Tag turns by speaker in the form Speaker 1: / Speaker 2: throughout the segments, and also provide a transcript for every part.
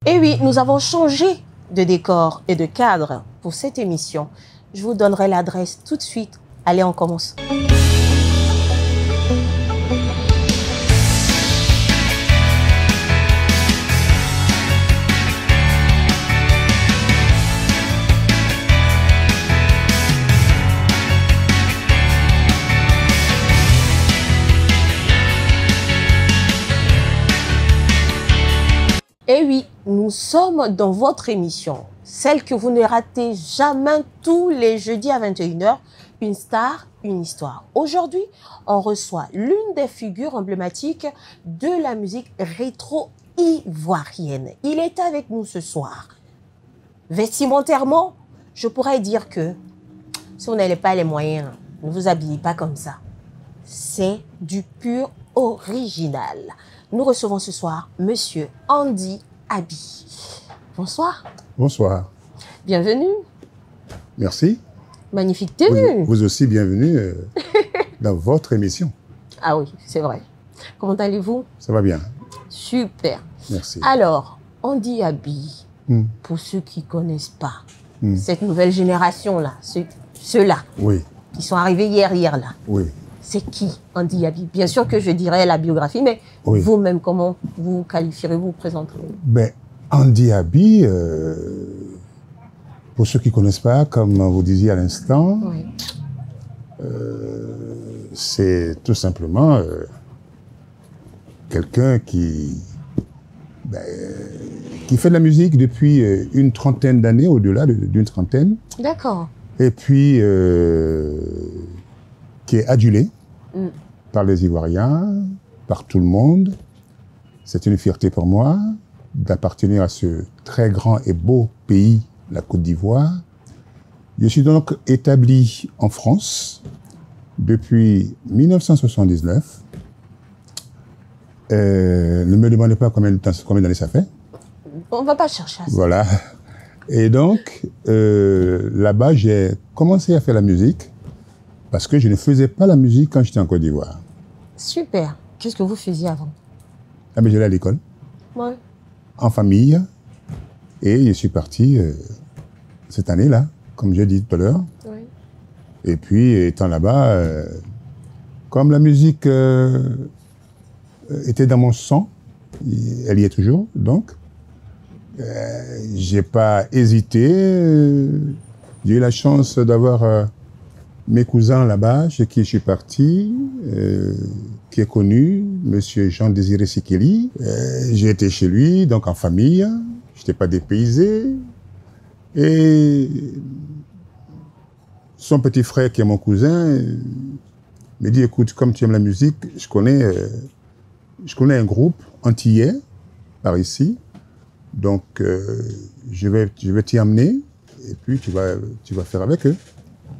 Speaker 1: Et oui, nous avons changé de décor et de cadre pour cette émission. Je vous donnerai l'adresse tout de suite. Allez, on commence. Et oui, nous sommes dans votre émission, celle que vous ne ratez jamais tous les jeudis à 21 h, une star, une histoire. Aujourd'hui, on reçoit l'une des figures emblématiques de la musique rétro-ivoirienne. Il est avec nous ce soir. Vestimentairement, je pourrais dire que si vous n'avez pas les moyens, ne vous habillez pas comme ça. C'est du pur original. Nous recevons ce soir Monsieur Andy Abi. Bonsoir.
Speaker 2: Bonsoir.
Speaker 1: Bienvenue.
Speaker 2: Merci.
Speaker 1: Magnifique tenue.
Speaker 2: Vous aussi, bienvenue dans votre émission.
Speaker 1: Ah oui, c'est vrai. Comment allez-vous? Ça
Speaker 2: va bien.
Speaker 1: Super.
Speaker 2: Merci.
Speaker 1: Alors, Andy Abi, pour ceux qui ne connaissent pas, cette nouvelle génération-là, ceux-là,
Speaker 2: oui,
Speaker 1: qui sont arrivés hier là.
Speaker 2: Oui.
Speaker 1: C'est qui, Andy Abi? Bien sûr que je dirais la biographie, mais oui, vous-même, comment vous qualifierez-vous, vous présenterez-vous?
Speaker 2: Ben, Andy Abi, pour ceux qui ne connaissent pas, comme vous disiez à l'instant, oui, c'est tout simplement quelqu'un qui fait de la musique depuis une trentaine d'années, au-delà d'une trentaine.
Speaker 1: D'accord.
Speaker 2: Et puis, qui est adulé par les Ivoiriens, par tout le monde. C'est une fierté pour moi d'appartenir à ce très grand et beau pays, la Côte d'Ivoire. Je suis donc établi en France depuis 1979. Ne me demandez pas combien d'années ça fait.
Speaker 1: On ne va pas chercher à ça.
Speaker 2: Voilà. Et donc, là-bas, j'ai commencé à faire la musique parce que je ne faisais pas la musique quand j'étais en Côte d'Ivoire.
Speaker 1: Super. Qu'est-ce que vous faisiez avant?
Speaker 2: Ah, mais j'allais à l'école.
Speaker 1: Oui.
Speaker 2: En famille. Et je suis parti cette année-là, comme j'ai dit tout à l'heure.
Speaker 1: Oui.
Speaker 2: Et puis, étant là-bas, comme la musique était dans mon sang, elle y est toujours, donc, j'ai pas hésité. J'ai eu la chance d'avoir mes cousins là-bas, chez qui je suis parti, qui est connu, Monsieur Jean-Désiré Sikeli. J'ai été chez lui, donc en famille. Je n'étais pas dépaysé. Et son petit frère, qui est mon cousin, me dit, écoute, comme tu aimes la musique, je connais un groupe antillais, par ici. Donc, je vais t'y emmener, et puis tu vas faire avec eux.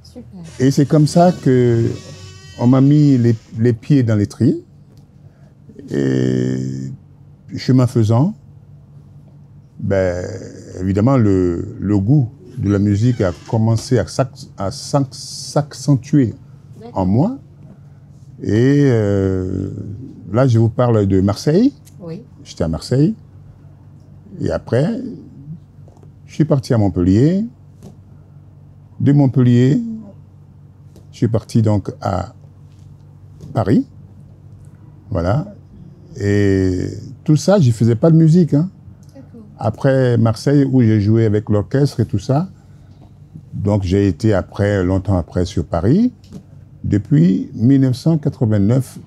Speaker 1: Super.
Speaker 2: Et c'est comme ça qu'on m'a mis les pieds dans l'étrier. Et chemin faisant, évidemment, le goût de la musique a commencé à s'accentuer en moi. Et là, je vous parle de Marseille.
Speaker 1: Oui.
Speaker 2: J'étais à Marseille. Et après, je suis parti à Montpellier. De Montpellier, je suis parti donc à Paris. Voilà. Et tout ça, je ne faisais pas de musique. Hein. Après Marseille, où j'ai joué avec l'orchestre et tout ça. Donc j'ai été longtemps après sur Paris. Depuis 1989,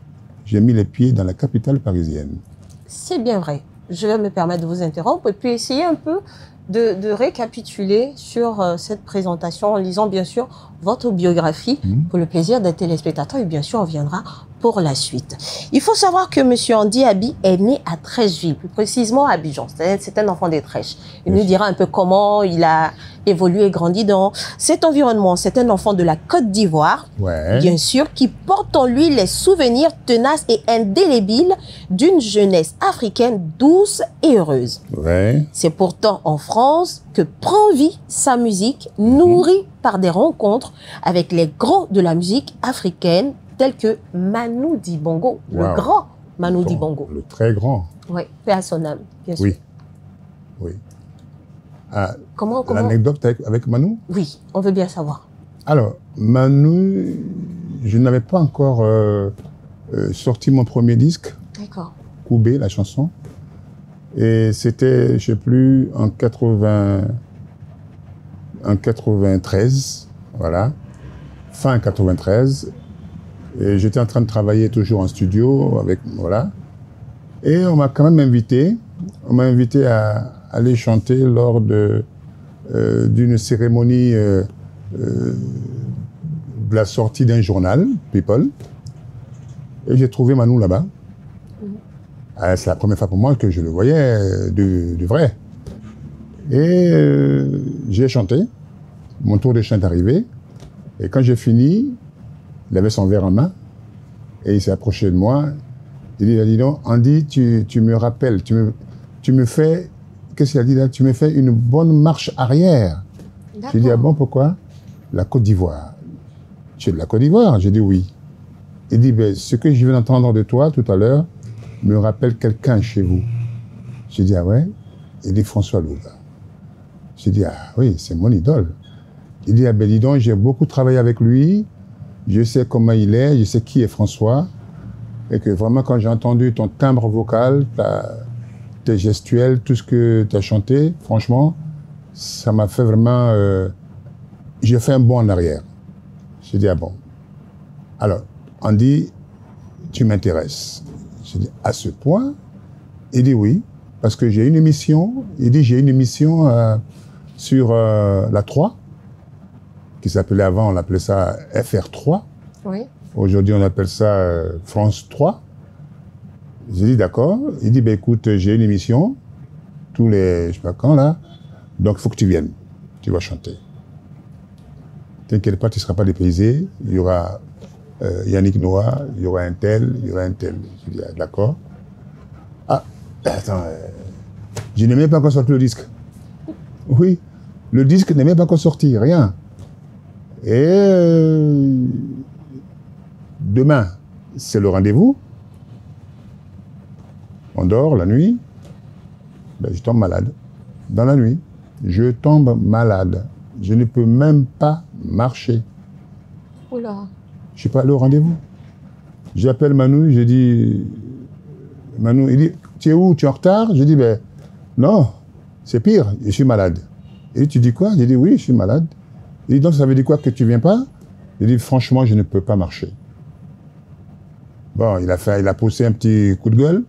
Speaker 2: j'ai mis les pieds dans la capitale parisienne.
Speaker 1: C'est bien vrai. Je vais me permettre de vous interrompre et puis essayer un peu de récapituler sur cette présentation en lisant bien sûr votre biographie pour le plaisir des téléspectateurs et bien sûr on viendra pour la suite. Il faut savoir que M. Andy Abi est né à Trècheville, plus précisément à Abidjan. C'est un enfant des Trèches. Il nous dira un peu comment il a évolué et grandi dans cet environnement. C'est un enfant de la Côte d'Ivoire, bien sûr, qui porte en lui les souvenirs tenaces et indélébiles d'une jeunesse africaine douce et heureuse. C'est pourtant en France que prend vie sa musique, nourrie par des rencontres avec les grands de la musique africaine, tels que Manu Dibango, le grand Manu Dibango.
Speaker 2: Le très grand.
Speaker 1: Oui, paix à son âme, bien sûr.
Speaker 2: Oui. Oui. Ah,
Speaker 1: Comment
Speaker 2: l'anecdote avec Manu?
Speaker 1: Oui, on veut bien savoir.
Speaker 2: Alors, Manu, je n'avais pas encore sorti mon premier disque.
Speaker 1: D'accord.
Speaker 2: Koubé, la chanson. Et c'était, je ne sais plus, en 93, voilà, fin 93. Et j'étais en train de travailler toujours en studio, avec, voilà. Et on m'a quand même invité, à aller chanter lors d'une cérémonie de la sortie d'un journal, People. Et j'ai trouvé Manu là-bas. C'est la première fois pour moi que je le voyais du vrai. Et j'ai chanté. Mon tour de chant est arrivé. Et quand j'ai fini, il avait son verre en main. Et il s'est approché de moi. Il dit, dis donc, Andy, tu me rappelles, tu me fais, qu'est-ce qu'il a dit là? Tu me fais une bonne marche arrière. J'ai dit, ah bon, pourquoi? La Côte d'Ivoire. Tu es de la Côte d'Ivoire? J'ai dit oui. Il dit, ben, ce que je viens d'entendre de toi tout à l'heure me rappelle quelqu'un chez vous. J'ai dit, ah ouais? Il dit, François Louga. J'ai dit, ah oui, c'est mon idole. Il dit, ah ben dis donc, j'ai beaucoup travaillé avec lui, je sais comment il est, je sais qui est François, et que vraiment quand j'ai entendu ton timbre vocal, tes gestuels, tout ce que tu as chanté, franchement, ça m'a fait vraiment... j'ai fait un bond en arrière. J'ai dit, ah bon. Alors, Andy, tu m'intéresses. J'ai dit, à ce point? Il dit oui, parce que j'ai une émission. Il dit, j'ai une émission sur la 3, qui s'appelait avant, on appelait ça FR3.
Speaker 1: Oui.
Speaker 2: Aujourd'hui, on appelle ça France 3. J'ai dit, d'accord. Il dit, ben écoute, j'ai une émission, tous les, je sais pas quand, là, donc il faut que tu viennes. Tu vas chanter. T'inquiète pas, tu ne seras pas dépaysé. Il y aura Yannick Noah, il y aura un tel, il y aura un tel. Je dis, d'accord. Ah, attends, je n'ai même pas encore sorti le disque. Oui, le disque n'est même pas encore sorti, rien. Et demain, c'est le rendez-vous. On dort la nuit. Ben, je tombe malade. Dans la nuit, je tombe malade. Je ne peux même pas marcher.
Speaker 1: Oula.
Speaker 2: Je suis pas allé au rendez-vous. J'appelle Manu, je dis... Manu, il dit, tu es où? Tu es en retard? Je dis, ben, non, c'est pire, je suis malade. Il dit, tu dis quoi? J'ai dit, oui, je suis malade. Il dit, donc ça veut dire quoi que tu viens pas? Il dit, franchement, je ne peux pas marcher. Bon, il a poussé un petit coup de gueule.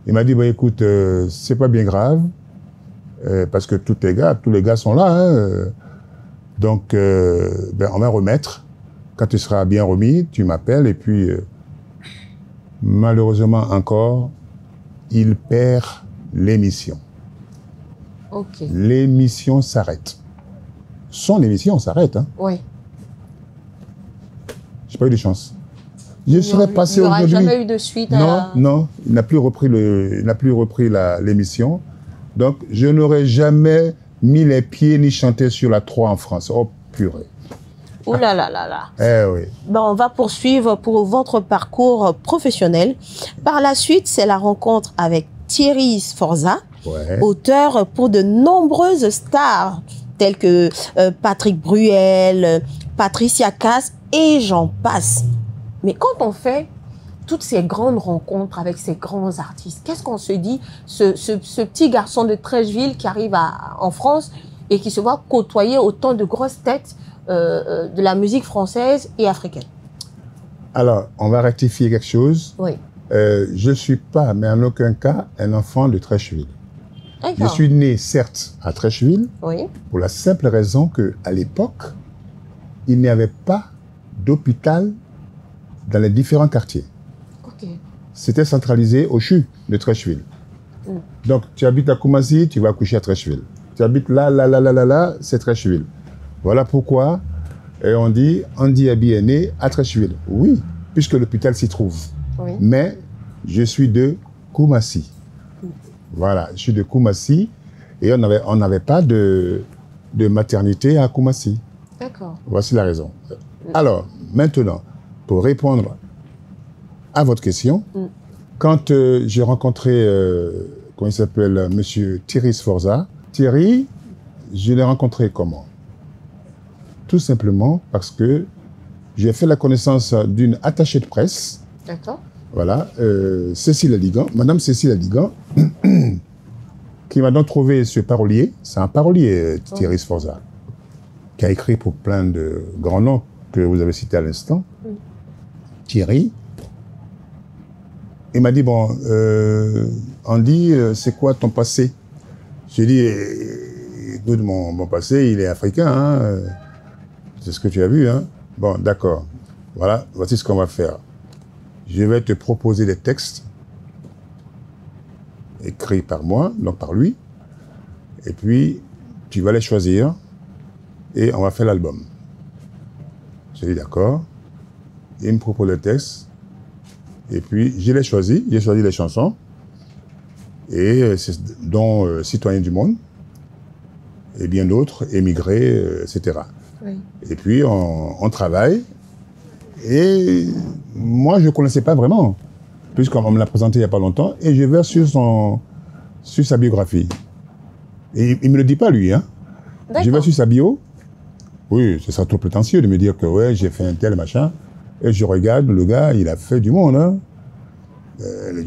Speaker 2: Il m'a dit, bon, écoute, c'est pas bien grave, parce que tous les gars sont là, hein, donc, ben, on va remettre. Quand tu seras bien remis, tu m'appelles, et puis, malheureusement encore, il perd l'émission.
Speaker 1: Ok.
Speaker 2: L'émission s'arrête. Son émission s'arrête. Hein.
Speaker 1: Oui.
Speaker 2: J'ai pas eu de chance. Je serais passé aujourd'hui.
Speaker 1: Il n'y aura jamais eu de suite
Speaker 2: à... Non, il n'a plus repris l'émission. Donc, je n'aurais jamais mis les pieds ni chanté sur la 3 en France. Oh, purée.
Speaker 1: Ouh là là là là.
Speaker 2: Eh oui.
Speaker 1: Ben, on va poursuivre pour votre parcours professionnel. Par la suite, c'est la rencontre avec Thierry Sforza,
Speaker 2: ouais,
Speaker 1: auteur pour de nombreuses stars, telles que Patrick Bruel, Patricia Cass et j'en passe. Mais quand on fait toutes ces grandes rencontres avec ces grands artistes, qu'est-ce qu'on se dit, ce petit garçon de Treichville qui arrive en France et qui se voit côtoyer autant de grosses têtes de la musique française et africaine?
Speaker 2: Alors, on va rectifier quelque chose.
Speaker 1: Oui.
Speaker 2: Je ne suis pas, mais en aucun cas, un enfant de Treichville. Je suis né, certes, à Treichville,
Speaker 1: oui, pour
Speaker 2: la simple raison qu'à l'époque, il n'y avait pas d'hôpital dans les différents quartiers.
Speaker 1: Okay.
Speaker 2: C'était centralisé au CHU de Treichville. Mm. Donc, tu habites à Koumassi, tu vas coucher à Treichville. Tu habites là, c'est Treichville. Voilà pourquoi on dit Andy Abi est né à Treichville. Oui, puisque l'hôpital s'y trouve. Oui. Mais je suis de Koumassi. Mm. Voilà, je suis de Koumassi et on n'avait pas de maternité à Koumassi.
Speaker 1: D'accord.
Speaker 2: Voici la raison. Alors, maintenant, pour répondre à votre question, quand j'ai rencontré comment il s'appelle, monsieur Thierry Sforza. Thierry, je l'ai rencontré comment? Tout simplement parce que j'ai fait la connaissance d'une attachée de presse.
Speaker 1: D'accord.
Speaker 2: Voilà, Cécile Aligan, Madame Cécile Aligan, qui m'a donc trouvé ce parolier. C'est un parolier, Thierry Sforza, qui a écrit pour plein de grands noms que vous avez cités à l'instant. Thierry. Il m'a dit, bon, Andy, c'est quoi ton passé? J'ai dit, écoute, mon passé, il est africain, hein, c'est ce que tu as vu, hein. Bon, d'accord. Voilà, voici ce qu'on va faire. Je vais te proposer des textes écrits par moi, donc par lui, et puis tu vas les choisir et on va faire l'album. J'ai dit d'accord. Il me propose le texte et puis je l'ai choisi, j'ai choisi les chansons et dont Citoyens du monde et bien d'autres, Émigrés, etc. Oui. Et puis on travaille. Et moi, je ne connaissais pas vraiment, puisqu'on me l'a présenté il n'y a pas longtemps, et je vais sur sa biographie. Et il ne me le dit pas, lui. Hein. Je vais sur sa bio. Oui, ce sera trop prétentieux de me dire que ouais, j'ai fait un tel machin. Et je regarde, le gars, il a fait du monde. Hein.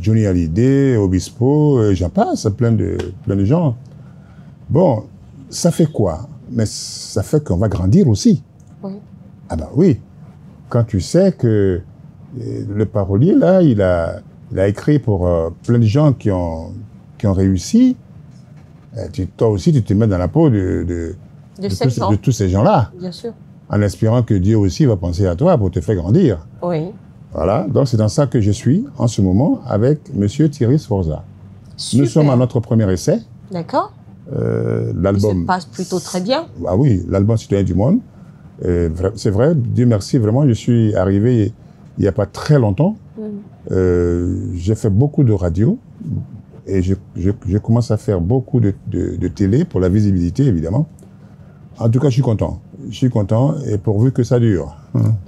Speaker 2: Johnny Hallyday, Obispo, j'en passe, plein de gens. Bon, ça fait quoi? Mais ça fait qu'on va grandir aussi. Oui. Ah ben oui. Quand tu sais que le parolier, là, il a écrit pour plein de gens qui ont réussi, toi aussi, tu te mets dans la peau de tous ces gens-là. Bien sûr. En espérant que Dieu aussi va penser à toi pour te faire grandir. Oui. Voilà, donc c'est dans ça que je suis en ce moment avec M. Thierry Sforza. Super. Nous sommes à notre premier essai. D'accord. L'album. Ça passe plutôt très bien. Ah oui, l'album Citoyen du monde. C'est vrai, Dieu merci, vraiment, je suis arrivé il n'y a pas très longtemps. J'ai fait beaucoup de radio et je commence à faire beaucoup de télé pour la visibilité, évidemment. En tout cas, je suis content. Je suis content et pourvu que ça dure.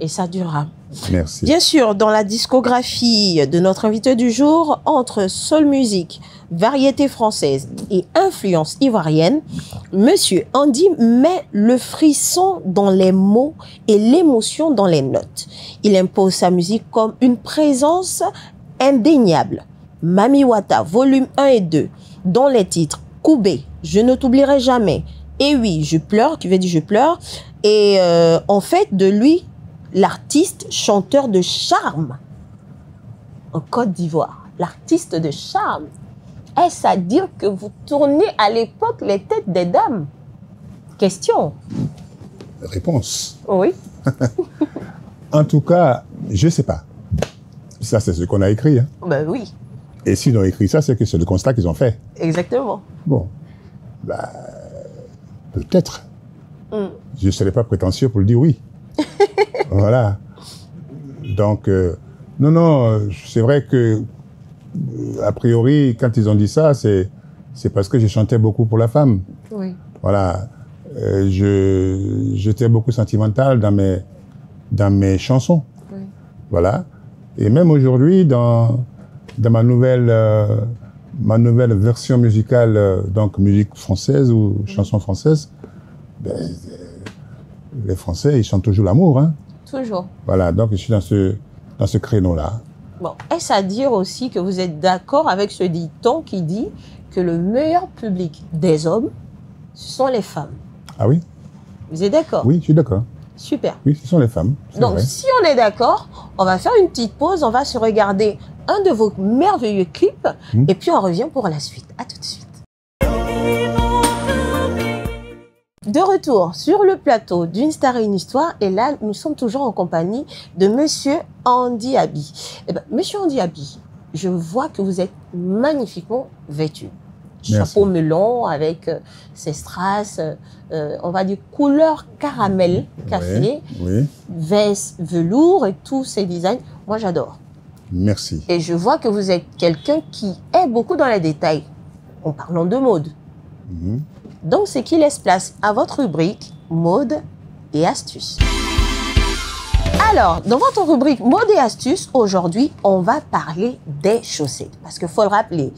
Speaker 1: Et ça durera.
Speaker 2: Merci.
Speaker 1: Bien sûr, dans la discographie de notre invité du jour, entre soul music, variété française et influence ivoirienne, Monsieur Andy met le frisson dans les mots et l'émotion dans les notes. Il impose sa musique comme une présence indéniable. Mami Wata, volume 1 et 2, dont les titres Koubé, Je ne t'oublierai jamais, et oui, je pleure, qui veut dire je pleure, et en fait de lui, l'artiste chanteur de charme en Côte d'Ivoire, l'artiste de charme. Est-ce à dire que vous tournez à l'époque les têtes des dames? Question.
Speaker 2: Réponse.
Speaker 1: Oui.
Speaker 2: En tout cas, je ne sais pas. Ça, c'est ce qu'on a écrit. Hein.
Speaker 1: Ben oui.
Speaker 2: Et s'ils ont écrit ça, c'est que c'est le constat qu'ils ont fait.
Speaker 1: Exactement.
Speaker 2: Bon. Bah, peut-être. Je ne serais pas prétentieux pour le dire oui. Voilà. Donc, non, c'est vrai que, a priori, quand ils ont dit ça, c'est parce que je chantais beaucoup pour la femme. Oui. Voilà. J'étais beaucoup sentimental dans mes chansons. Oui. Voilà. Et même aujourd'hui, dans ma nouvelle version musicale, donc musique française ou chanson française, ben, les Français, ils chantent toujours l'amour. Hein.
Speaker 1: Toujours.
Speaker 2: Voilà, donc je suis dans ce créneau-là.
Speaker 1: Bon, est-ce à dire aussi que vous êtes d'accord avec ce dicton qui dit que le meilleur public des hommes, ce sont les femmes?
Speaker 2: Ah oui?
Speaker 1: Vous êtes d'accord?
Speaker 2: Oui, je suis d'accord.
Speaker 1: Super.
Speaker 2: Oui, ce sont les femmes.
Speaker 1: Donc,
Speaker 2: vrai.
Speaker 1: si on est d'accord, on va faire une petite pause, on va se regarder un de vos merveilleux clips, et puis on revient pour la suite. À tout de suite. De retour sur le plateau d'Une Star et une Histoire, et là, nous sommes toujours en compagnie de Monsieur Andy Abi. Eh ben, Monsieur Andy Abi, je vois que vous être magnifiquement vêtu.
Speaker 2: Merci.
Speaker 1: Chapeau melon avec ses strass, on va dire couleur caramel café,
Speaker 2: oui.
Speaker 1: Veste velours et tous ces designs. Moi, j'adore.
Speaker 2: Merci.
Speaker 1: Et je vois que vous êtes quelqu'un qui est beaucoup dans les détails, en parlant de mode. Donc, c'est qui laisse place à votre rubrique mode et astuces. Alors, dans votre rubrique mode et astuces, aujourd'hui, on va parler des chaussettes. Parce qu'il faut le rappeler,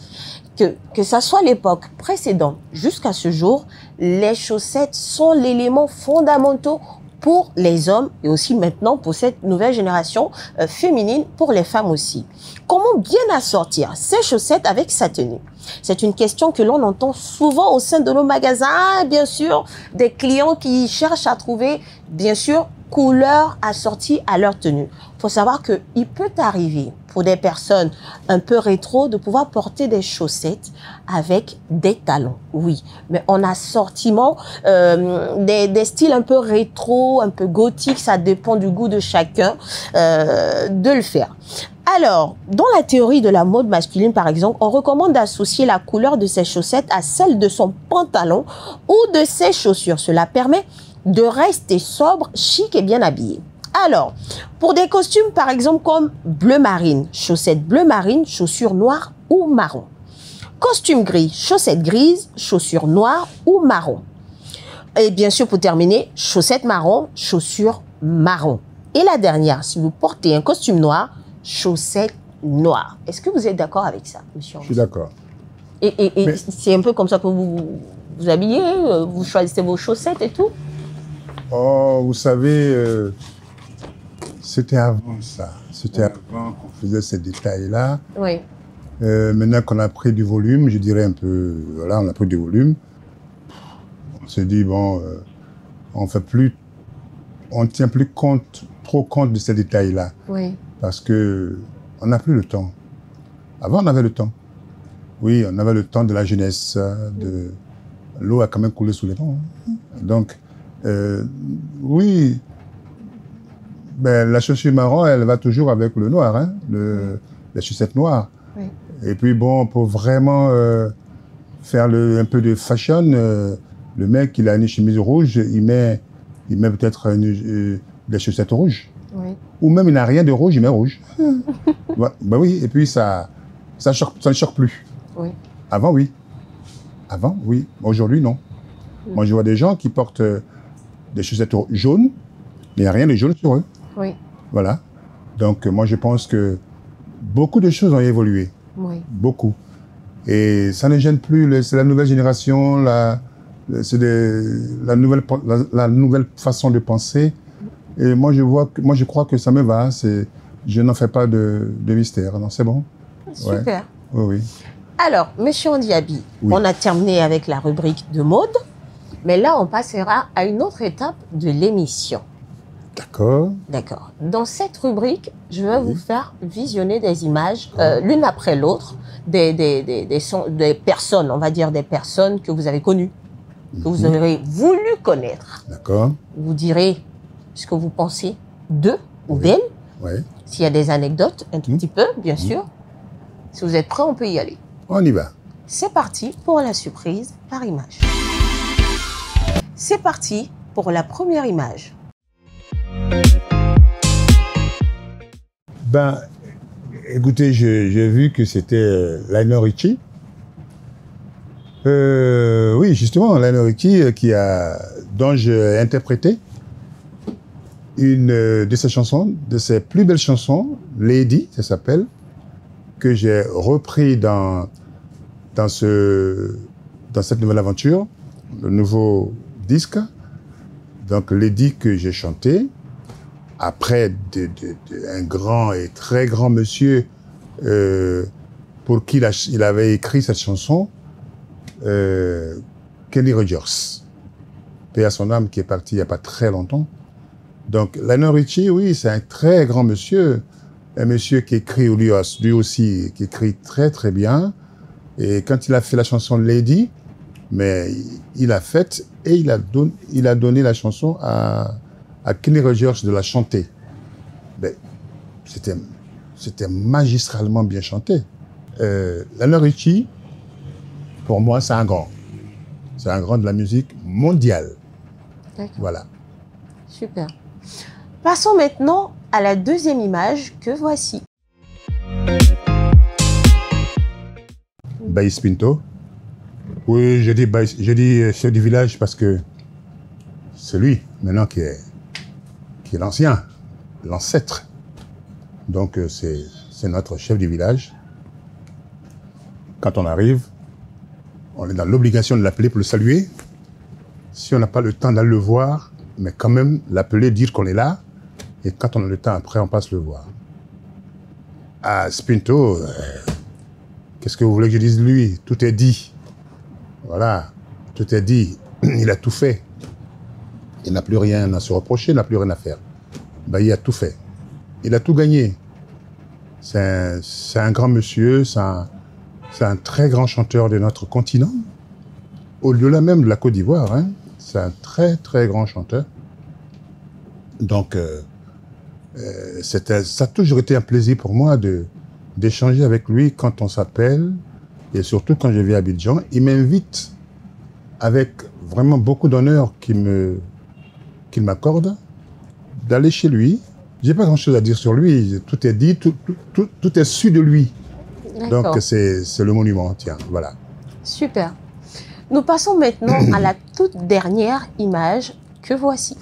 Speaker 1: que ça soit l'époque précédente jusqu'à ce jour, les chaussettes sont l'élément fondamental pour les hommes et aussi maintenant pour cette nouvelle génération féminine, pour les femmes aussi. Comment bien assortir ces chaussettes avec sa tenue? C'est une question que l'on entend souvent au sein de nos magasins, bien sûr, des clients qui cherchent à trouver, bien sûr, couleurs assorties à leur tenue. Il faut savoir qu'il peut arriver pour des personnes un peu rétro de pouvoir porter des chaussettes avec des talons, oui. Mais en assortiment, des styles un peu rétro, un peu gothique, ça dépend du goût de chacun de le faire. Alors, dans la théorie de la mode masculine, par exemple, on recommande d'associer la couleur de ses chaussettes à celle de son pantalon ou de ses chaussures. Cela permet de rester sobre, chic et bien habillé. Alors, pour des costumes, par exemple, comme bleu marine, chaussettes bleu marine, chaussures noires ou marron. Costume gris, chaussettes grises, chaussures noires ou marron. Et bien sûr, pour terminer, chaussettes marron, chaussures marron. Et la dernière, si vous portez un costume noir, chaussettes noires. Est-ce que vous êtes d'accord avec ça, monsieur?
Speaker 2: Je suis d'accord.
Speaker 1: Et c'est un peu comme ça que vous habillez, vous choisissez vos chaussettes et tout?
Speaker 2: Oh, vous savez, c'était avant ça. C'était avant qu'on faisait ces détails-là.
Speaker 1: Oui.
Speaker 2: Maintenant qu'on a pris du volume, je dirais un peu, voilà, on a pris du volume. On se dit, bon, on tient plus trop compte de ces détails-là.
Speaker 1: Oui.
Speaker 2: Parce que on n'a plus le temps. Avant, on avait le temps. Oui, on avait le temps de la jeunesse. L'eau a quand même coulé sous les ponts. Donc, oui, ben, la chaussure marron, elle va toujours avec le noir, hein, les chaussettes noires.
Speaker 1: Oui.
Speaker 2: Et puis bon, pour vraiment faire un peu de fashion, le mec, il a une chemise rouge, il met peut-être des chaussettes rouges.
Speaker 1: Oui.
Speaker 2: Ou même il n'a rien de rouge, il met rouge. Ben oui, et puis ça ne choque plus.
Speaker 1: Oui.
Speaker 2: Avant, oui. Avant, oui. Aujourd'hui, non. Moi, je vois des gens qui portent des chaussettes jaunes, mais il n'y a rien de jaune sur eux.
Speaker 1: Oui.
Speaker 2: Voilà. Donc, moi, je pense que beaucoup de choses ont évolué.
Speaker 1: Oui.
Speaker 2: Beaucoup. Et ça ne gêne plus. C'est la nouvelle génération, c'est la nouvelle façon de penser. Et moi, je crois que ça me va. Je n'en fais pas de mystère. Non, c'est bon.
Speaker 1: Super.
Speaker 2: Ouais. Oui, oui.
Speaker 1: Alors, monsieur Ndiaby,
Speaker 2: Oui.
Speaker 1: on a terminé avec la rubrique de mode, mais là, on passera à une autre étape de l'émission.
Speaker 2: D'accord.
Speaker 1: D'accord. Dans cette rubrique, je vais vous faire visionner des images, l'une après l'autre, des personnes, on va dire des personnes que vous avez connues, que vous aurez voulu connaître.
Speaker 2: D'accord.
Speaker 1: Vous direz ce que vous pensez d'eux ou d'elles.
Speaker 2: Oui.
Speaker 1: S'il y a des anecdotes, un tout petit peu, bien sûr. Si vous êtes prêts, on peut y aller.
Speaker 2: On y va.
Speaker 1: C'est parti pour la surprise par image. C'est parti pour la première image.
Speaker 2: Ben, écoutez, j'ai vu que c'était Lionel Richie. Oui, justement, Lionel Richie dont j'ai interprété une de ses chansons, de ses plus belles chansons, Lady, ça s'appelle, que j'ai repris dans cette nouvelle aventure, le nouveau disque. Donc, Lady que j'ai chanté, après un grand et très grand monsieur pour qui il avait écrit cette chanson, Kenny Rogers, paix à son âme, qui est parti il n'y a pas très longtemps. Donc, Lionel Richie, oui, c'est un très grand monsieur, un monsieur qui écrit lui aussi, qui écrit très très bien. Et quand il a fait la chanson Lady, mais il a fait et il a donné la chanson à Kenny Rogers de la chanter. Ben, c'était magistralement bien chanté. Lionel Richie, pour moi, c'est un grand. C'est un grand de la musique mondiale.
Speaker 1: D'accord.
Speaker 2: Voilà.
Speaker 1: Super. Passons maintenant à la deuxième image que voici.
Speaker 2: Baïs Pinto. Oui, je dis chef du village parce que c'est lui, maintenant, qui est l'ancien, l'ancêtre. Donc, c'est notre chef du village. quand on arrive, on est dans l'obligation de l'appeler pour le saluer. Si on n'a pas le temps d'aller le voir, mais quand même l'appeler, dire qu'on est là. Et quand on a le temps après, on passe le voir. Ah, Spinto, qu'est-ce que vous voulez que je dise de lui? Tout est dit. Voilà, tout est dit. Il a tout fait. Il n'a plus rien à se reprocher, il n'a plus rien à faire. Ben, il a tout fait. Il a tout gagné. C'est un grand monsieur, c'est un très grand chanteur de notre continent. Au-delà même de la Côte d'Ivoire, hein. C'est un très, très grand chanteur. Donc, ça a toujours été un plaisir pour moi d'échanger avec lui quand on s'appelle, et surtout quand je vais à Abidjan. Il m'invite avec vraiment beaucoup d'honneur qu'il m'accorde d'aller chez lui. J'ai pas grand-chose à dire sur lui, tout est dit, tout est su de lui. Donc c'est le monument, tiens, voilà.
Speaker 1: Super. Nous passons maintenant à la toute dernière image que voici.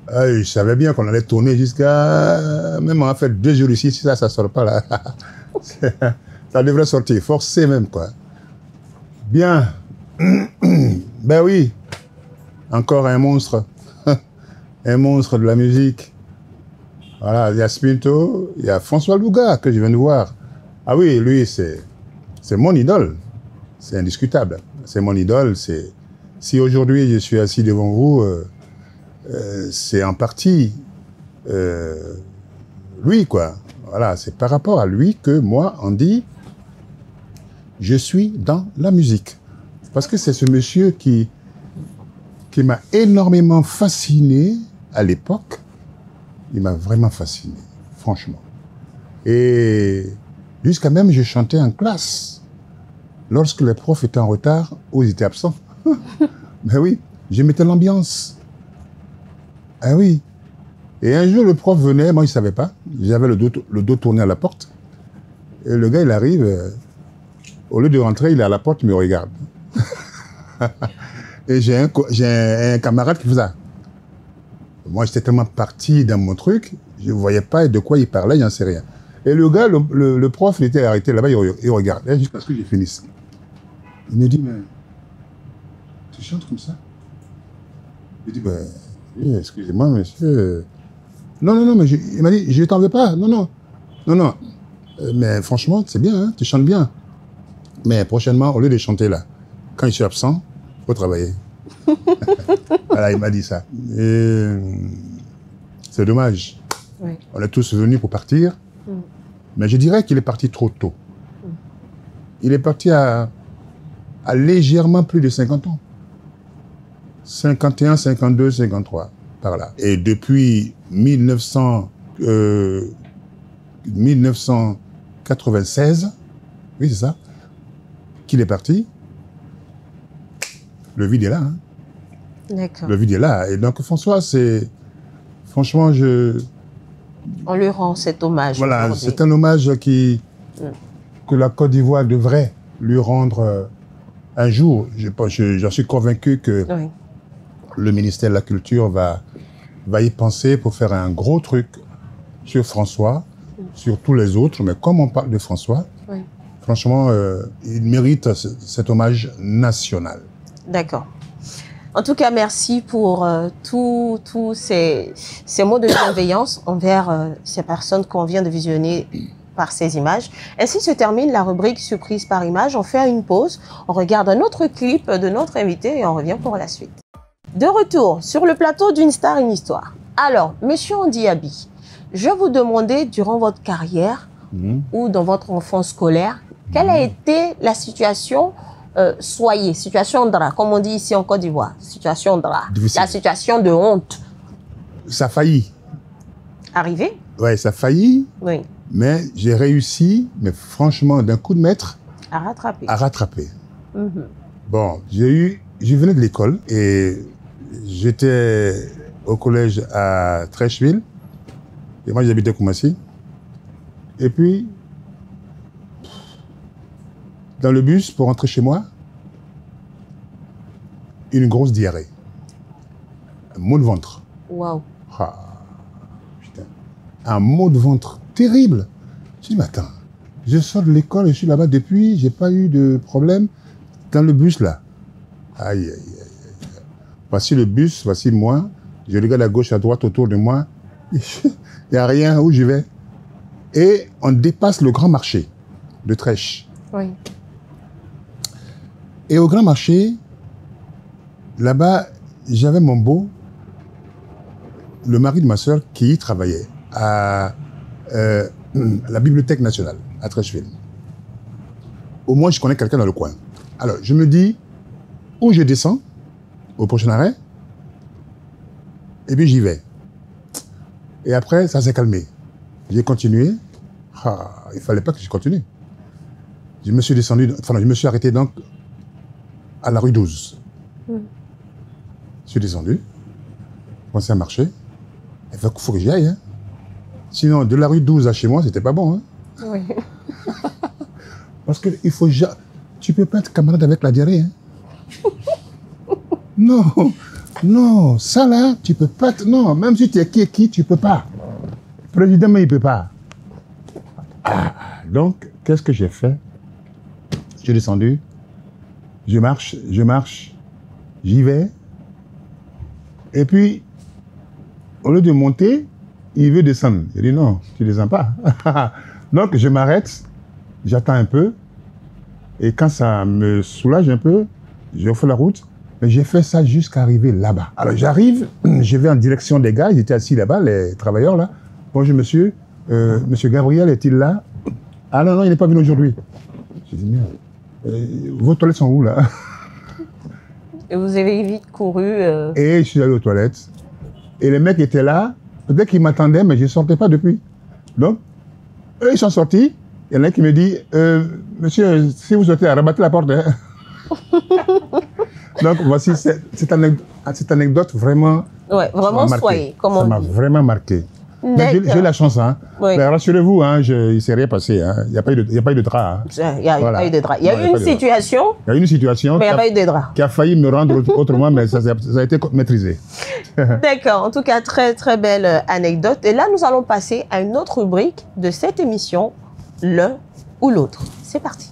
Speaker 2: Ah, je savais bien qu'on allait tourner jusqu'à... Même en fait 2 jours ici, si ça ne sort pas là. Ça devrait sortir, forcé même quoi. Bien. Ben oui. Encore un monstre. Un monstre de la musique. Voilà, il y a Spinto, il y a François Louga que je viens de voir. Ah oui, lui, c'est mon idole. C'est indiscutable. C'est mon idole. Si aujourd'hui je suis assis devant vous, c'est en partie lui, quoi. Voilà, c'est par rapport à lui que moi, on dit, je suis dans la musique. Parce que c'est ce monsieur qui m'a énormément fasciné à l'époque. Il m'a vraiment fasciné, franchement. Et jusqu'à même, je chantais en classe. Lorsque les profs étaient en retard ou ils étaient absents. Ben oui, je mettais l'ambiance. Ah oui. Et un jour, le prof venait, moi, il ne savait pas. J'avais le dos tourné à la porte. Et le gars, il arrive, au lieu de rentrer, il est à la porte, il me regarde. Et j'ai un camarade qui faisait ça. Moi, j'étais tellement parti dans mon truc, je ne voyais pas de quoi il parlait, j'en sais rien. Et le gars, le prof, il était arrêté là-bas, il regardait jusqu'à ce que je finisse. Il me dit, mais tu chantes comme ça? Je dis, ben, oui, excusez-moi, monsieur. Non, mais il m'a dit, je ne t'en veux pas. Non. Mais franchement, c'est bien, hein, tu chantes bien. Mais prochainement, au lieu de chanter là, quand je suis absent, il faut travailler. Voilà, il m'a dit ça. Et c'est dommage. Oui. On est tous venus pour partir. Mais je dirais qu'il est parti trop tôt. Il est parti à légèrement plus de 50 ans. 51, 52, 53, par là. Et depuis 1996, oui, c'est ça, qu'il est parti, le vide est là. Hein. D'accord. Le vide est là. Et donc, François, c'est... Franchement,
Speaker 1: on lui rend cet hommage.
Speaker 2: Voilà, c'est un hommage que la Côte d'Ivoire devrait lui rendre un jour. J'en suis convaincu que le ministère de la Culture va y penser pour faire un gros truc sur François, sur tous les autres. Mais comme on parle de François, franchement, il mérite cet hommage national.
Speaker 1: D'accord. En tout cas, merci pour tous ces mots de bienveillance envers ces personnes qu'on vient de visionner par ces images. Ainsi se termine la rubrique Surprise par image. On fait une pause, on regarde un autre clip de notre invité et on revient pour la suite. De retour sur le plateau d'Une Star, une histoire. Alors, monsieur Ondiaby, je vous demandais durant votre carrière ou dans votre enfance scolaire, quelle a été la situation situation drap, comme on dit ici en Côte d'Ivoire, situation drap, la situation de honte.
Speaker 2: Ça a failli.
Speaker 1: Arrivé?
Speaker 2: Oui, ça a failli, mais j'ai réussi, mais franchement, d'un coup de maître,
Speaker 1: à rattraper.
Speaker 2: Bon, je venais de l'école et j'étais au collège à Trècheville, et moi j'habitais Koumassi. Et puis, dans le bus, pour rentrer chez moi, une grosse diarrhée. Un mot de ventre.
Speaker 1: Waouh.
Speaker 2: Ah, putain. Un mot de ventre terrible. Je dis, mais attends, je sors de l'école, je suis là-bas depuis, j'ai pas eu de problème dans le bus là. Aïe, aïe, aïe. Voici le bus, voici moi. Je regarde à gauche, à droite, autour de moi. Il n'y a rien, où je vais. Et on dépasse le grand marché de Trèche.
Speaker 1: Oui.
Speaker 2: Et au grand marché, là-bas, j'avais mon beau, le mari de ma soeur, qui y travaillait à la Bibliothèque nationale, à Trècheville. Au moins, je connais quelqu'un dans le coin. Alors, je me dis, où je descends, au prochain arrêt, et puis j'y vais. Et après, ça s'est calmé. J'ai continué. Ah, il ne fallait pas que je continue. Je me suis descendu, enfin, je me suis arrêté donc à la rue 12. Je suis descendu, commencé à marcher. Il faut que j'y aille. Hein. Sinon, de la rue 12 à chez moi, c'était pas bon. Hein.
Speaker 1: Oui.
Speaker 2: Parce que il faut tu peux pas être camarade avec la diarrhée. Hein. Non, non, ça là, tu peux pas. Non, même si tu es qui, tu peux pas. Président, il peut pas. Ah, donc, qu'est-ce que j'ai fait? J'ai descendu, je marche, j'y vais. Et puis, au lieu de monter, il veut descendre. Je dis non, tu ne descends pas. Donc, je m'arrête, j'attends un peu. Et quand ça me soulage un peu, je refais la route. Mais j'ai fait ça jusqu'à arriver là-bas. Alors, j'arrive, je vais en direction des gars. Ils étaient assis là-bas, les travailleurs là. Bonjour monsieur, monsieur Gabriel est-il là? Ah non, non, il n'est pas venu aujourd'hui. J'ai dit merde. Vos toilettes sont où là?
Speaker 1: Et vous avez vite couru.
Speaker 2: Et je suis allé aux toilettes. Et les mecs étaient là. Peut-être qu'ils m'attendaient, mais je ne sortais pas depuis. Donc, eux, ils sont sortis. Il y en a un qui me dit, monsieur, si vous sortez, rabattez la porte. Hein. Donc, voici cette anecdote vraiment...
Speaker 1: Ouais, vraiment soyez, comme on dit.
Speaker 2: Ça m'a vraiment marqué. Mais j'ai la chance, hein. Oui. Rassurez-vous, hein, il ne s'est rien passé. Hein. Il n'y a pas eu de drap. Hein.
Speaker 1: Il n'y a pas eu de drap. Il y a eu une situation.
Speaker 2: Il y a eu une situation.
Speaker 1: Mais il n'y a pas eu de drap.
Speaker 2: Qui a failli me rendre autrement, mais ça a été maîtrisé.
Speaker 1: D'accord. En tout cas, très, très belle anecdote. Et là, nous allons passer à une autre rubrique de cette émission, l'un ou l'autre. C'est parti.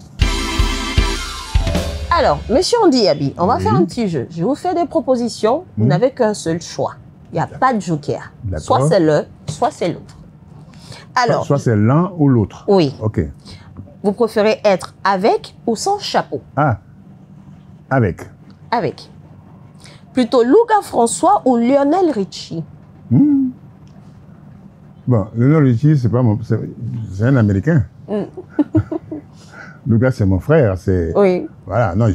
Speaker 1: Alors, monsieur Ndiaby, on va faire un petit jeu. Je vous fais des propositions. Vous n'avez qu'un seul choix. Il n'y a pas de joker. Soit c'est l'un, soit c'est l'autre. Alors,
Speaker 2: soit c'est l'un ou l'autre.
Speaker 1: Oui.
Speaker 2: OK.
Speaker 1: Vous préférez être avec ou sans chapeau?
Speaker 2: Ah, avec.
Speaker 1: Avec. Plutôt Louga François ou Lionel Richie?
Speaker 2: Bon, Lionel Richie, c'est un Américain. Louga, c'est mon frère.
Speaker 1: Oui.
Speaker 2: Voilà, non,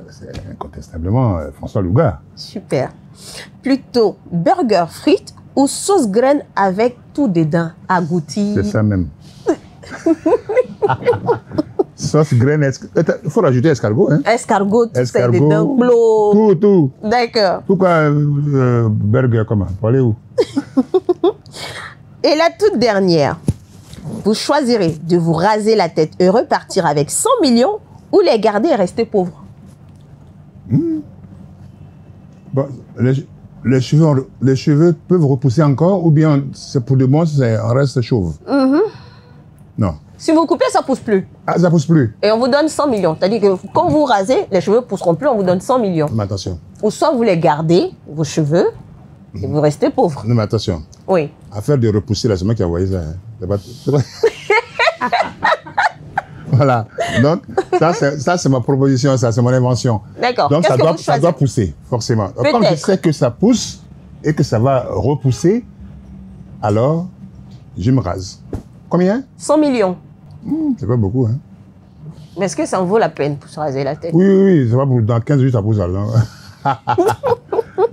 Speaker 2: c'est incontestablement François Louga.
Speaker 1: Super. Plutôt burger frites ou sauce graine avec tout dedans, agouti?
Speaker 2: C'est ça même. Sauce graine, il faut rajouter escargot. Hein?
Speaker 1: Escargot, c'est dedans.
Speaker 2: Tout.
Speaker 1: D'accord.
Speaker 2: Pourquoi burger, comment? Pour aller où?
Speaker 1: Et la toute dernière. Vous choisirez de vous raser la tête et repartir avec 100 millions ou les garder et rester pauvre.
Speaker 2: Bon, les cheveux peuvent repousser encore ou bien c'est pour de bon, on reste chauve. Non.
Speaker 1: Si vous coupez, ça ne pousse plus.
Speaker 2: Ah, ça ne pousse plus.
Speaker 1: Et on vous donne 100 millions. C'est-à-dire que quand vous rasez, les cheveux ne pousseront plus, on vous donne 100 millions.
Speaker 2: Mais attention.
Speaker 1: Ou soit vous les gardez, vos cheveux, et vous restez pauvre.
Speaker 2: Non, mais attention.
Speaker 1: Oui.
Speaker 2: Affaire de repousser, là, c'est moi qui ai envoyé ça. Hein. C'est pas... Voilà. Donc, ça c'est ma proposition, ça, c'est mon invention.
Speaker 1: D'accord.
Speaker 2: Donc, ça doit pousser, forcément. Donc, comme je sais que ça pousse et que ça va repousser, alors, je me rase. Combien? 100
Speaker 1: millions.
Speaker 2: C'est pas beaucoup, hein.
Speaker 1: Mais est-ce que ça en vaut la peine pour se raser la tête?
Speaker 2: Oui, ça va pour, dans 15 jours, ça pousse. Alors.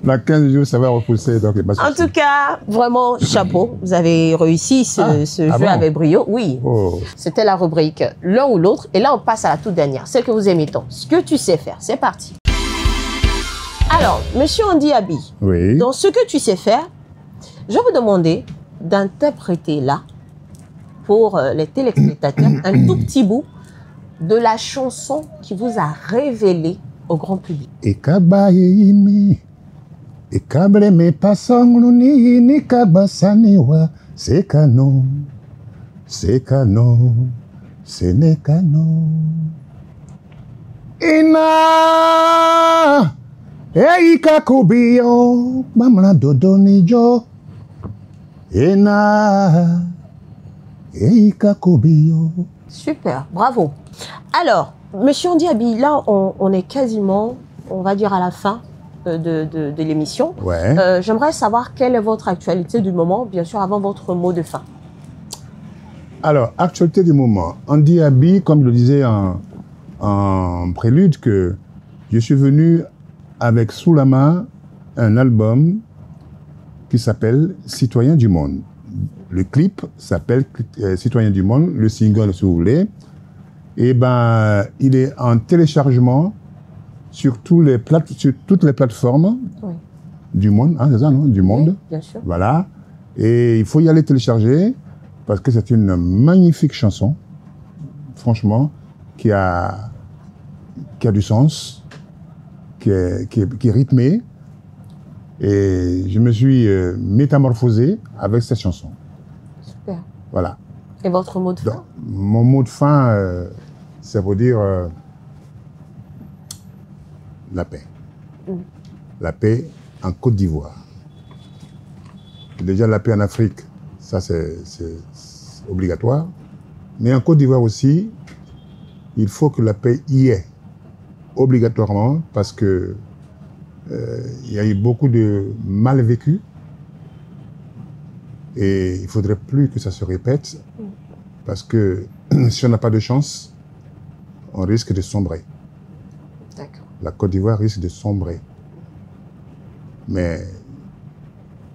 Speaker 2: Dans 15 jours, ça va repousser. Donc,
Speaker 1: en tout cas, vraiment, chapeau. Vous avez réussi ce jeu avec brio. Oui.
Speaker 2: Oh.
Speaker 1: C'était la rubrique l'un ou l'autre. Et là, on passe à la toute dernière, celle que vous aimez tant. Ce que tu sais faire. C'est parti. Alors, monsieur Ndiaby,
Speaker 2: oui.
Speaker 1: Dans ce que tu sais faire, je vais vous demander d'interpréter là, pour les téléspectateurs, un tout petit bout de la chanson qui vous a révélé au grand public.
Speaker 2: c'est canon, ce n'est canon. Ina, eika kobiyo, mamla dodonijo. Ina, eika kobiyo.
Speaker 1: Super, bravo. Alors, Monsieur Ndiaby, là, on est quasiment, on va dire, à la fin de l'émission.
Speaker 2: Ouais.
Speaker 1: J'aimerais savoir quelle est votre actualité du moment, bien sûr, avant votre mot de fin.
Speaker 2: Alors, actualité du moment. Ndiaby, comme je le disais en prélude, que je suis venu avec sous la main un album qui s'appelle Citoyen du Monde. Le clip s'appelle Citoyen du Monde, le single, si vous voulez. Et ben, il est en téléchargement sur toutes les plateformes du monde, hein, c'est ça, non? Du monde.
Speaker 1: Oui, bien sûr.
Speaker 2: Voilà. Et il faut y aller télécharger parce que c'est une magnifique chanson, franchement, qui a du sens, qui est rythmée. Et je me suis métamorphosé avec cette chanson.
Speaker 1: Super.
Speaker 2: Voilà.
Speaker 1: Et votre mot de fin?
Speaker 2: Donc, mon mot de fin, ça veut dire la paix. La paix en Côte d'Ivoire. Déjà la paix en Afrique, ça c'est obligatoire. Mais en Côte d'Ivoire aussi, il faut que la paix y ait, obligatoirement, parce que il y a eu beaucoup de mal vécu. Et il ne faudrait plus que ça se répète, parce que si on n'a pas de chance, on risque de sombrer.
Speaker 1: D'accord.
Speaker 2: La Côte d'Ivoire risque de sombrer. Mais,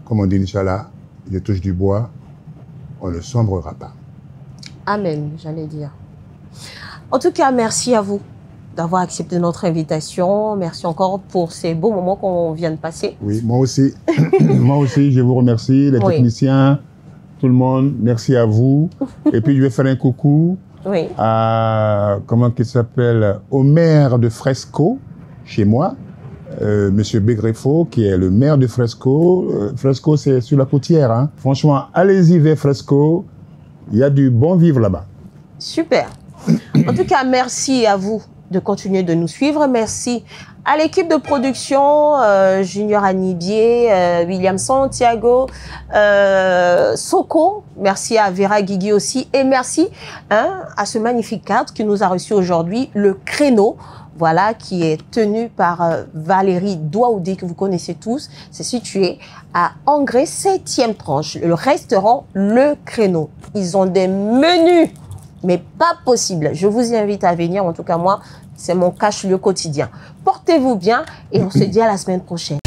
Speaker 2: comme on dit, Inch'Allah, je touche du bois, on ne sombrera pas.
Speaker 1: Amen, j'allais dire. En tout cas, merci à vous d'avoir accepté notre invitation. Merci encore pour ces beaux moments qu'on vient de passer.
Speaker 2: Oui, moi aussi. Moi aussi, je vous remercie, les techniciens, tout le monde. Merci à vous. Et puis, je vais faire un coucou à, comment il s'appelle, au maire de Fresco, chez moi, Monsieur Begrefo, qui est le maire de Fresco. Fresco, c'est sur la côtière. Hein. Franchement, allez-y vers Fresco. Il y a du bon vivre là-bas.
Speaker 1: Super. En tout cas, merci à vous de continuer de nous suivre. Merci à l'équipe de production, Junior Anibier, William Santiago, Soko. Merci à Vera Guigui aussi. Et merci à ce magnifique cadre qui nous a reçu aujourd'hui, le Créneau. Voilà, qui est tenu par Valérie Douaoudi, que vous connaissez tous. C'est situé à Angré, 7e tranche, le restaurant Le Créneau. Ils ont des menus, mais pas possible. Je vous invite à venir. En tout cas, moi, c'est mon cache-lieu quotidien. Portez-vous bien et on se dit à la semaine prochaine.